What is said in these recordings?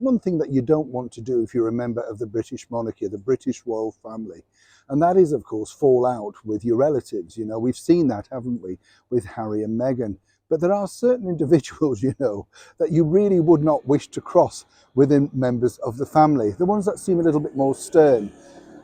one thing that you don't want to do if you're a member of the British monarchy, the British royal family. And that is, of course, fall out with your relatives. You know, we've seen that, haven't we, with Harry and Meghan. But there are certain individuals, you know, that you really would not wish to cross within members of the family, the ones that seem a little bit more stern.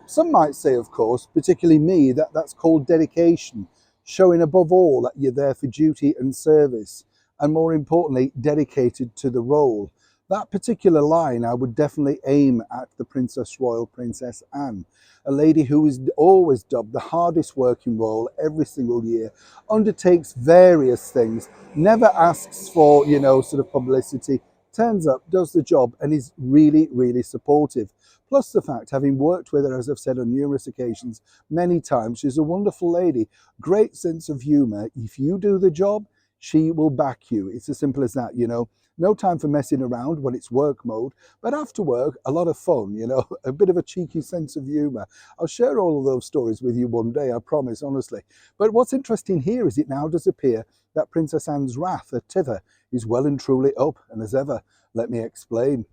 Some might say, of course, particularly me, that that's called dedication, showing above all that you're there for duty and service, and more importantly, dedicated to the role. That particular line I would definitely aim at the Princess Royal, Princess Anne, a lady who is always dubbed the hardest working royal every single year, undertakes various things, never asks for, you know, sort of publicity, turns up, does the job, and is really, really supportive. Plus the fact, having worked with her, as I've said on numerous occasions, many times, she's a wonderful lady, great sense of humour. If you do the job, she will back you. It's as simple as that, you know. No time for messing around when it's work mode, but after work, a lot of fun, you know, a bit of a cheeky sense of humour. I'll share all of those stories with you one day, I promise, honestly. But what's interesting here is it now does appear that Princess Anne's wrath at Tither is well and truly up, and as ever, let me explain.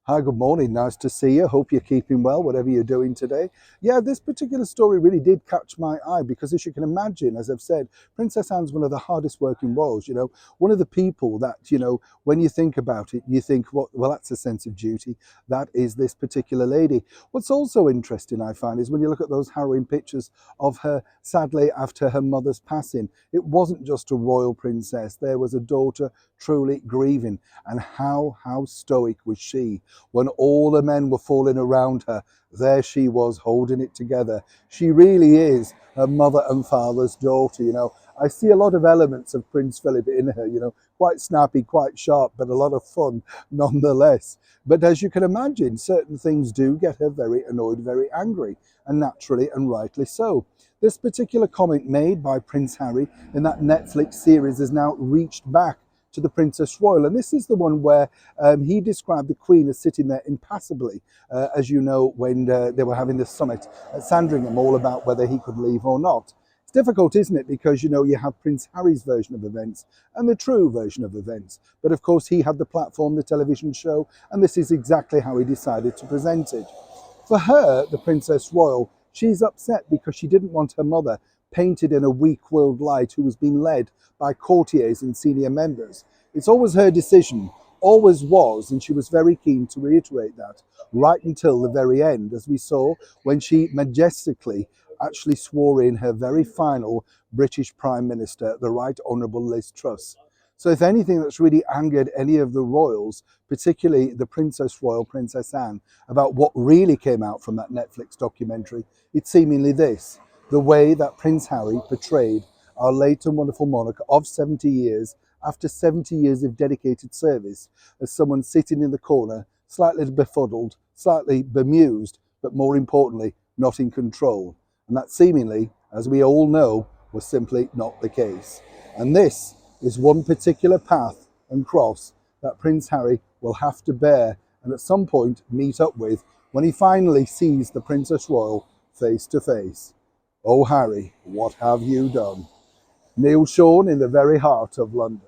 Hi, good morning. Nice to see you. Hope you're keeping well, whatever you're doing today. Yeah, this particular story really did catch my eye because, as you can imagine, as I've said, Princess Anne's one of the hardest working royals, you know, one of the people that, you know, when you think about it, you think, well, that's a sense of duty. That is this particular lady. What's also interesting, I find, is when you look at those harrowing pictures of her, sadly, after her mother's passing, it wasn't just a royal princess. There was a daughter truly grieving. And how stoic was she? When all the men were falling around her, there she was holding it together. She really is her mother and father's daughter, you know. I see a lot of elements of Prince Philip in her, you know, quite snappy, quite sharp, but a lot of fun nonetheless. But as you can imagine, certain things do get her very annoyed, very angry, and naturally and rightly so. This particular comment made by Prince Harry in that Netflix series has now reached back to the Princess Royal, and this is the one where he described the Queen as sitting there impassively, as you know, when they were having the summit at Sandringham, all about whether he could leave or not. It's difficult, isn't it, because you know you have Prince Harry's version of events and the true version of events, but of course he had the platform, the television show, and this is exactly how he decided to present it. For her, the Princess Royal, she's upset because she didn't want her mother painted in a weak-willed light who was being led by courtiers and senior members. It's always her decision, always was, and she was very keen to reiterate that, right until the very end, as we saw when she majestically actually swore in her very final British Prime Minister, the Right Honourable Liz Truss. So if anything that's really angered any of the royals, particularly the Princess Royal, Princess Anne, about what really came out from that Netflix documentary, it's seemingly this: the way that Prince Harry portrayed our late and wonderful monarch of 70 years, after 70 years of dedicated service, as someone sitting in the corner, slightly befuddled, slightly bemused, but more importantly, not in control. And that seemingly, as we all know, was simply not the case. And this is one particular path and cross that Prince Harry will have to bear and at some point meet up with when he finally sees the Princess Royal face to face. Oh, Harry, what have you done? Neil Sean in the very heart of London.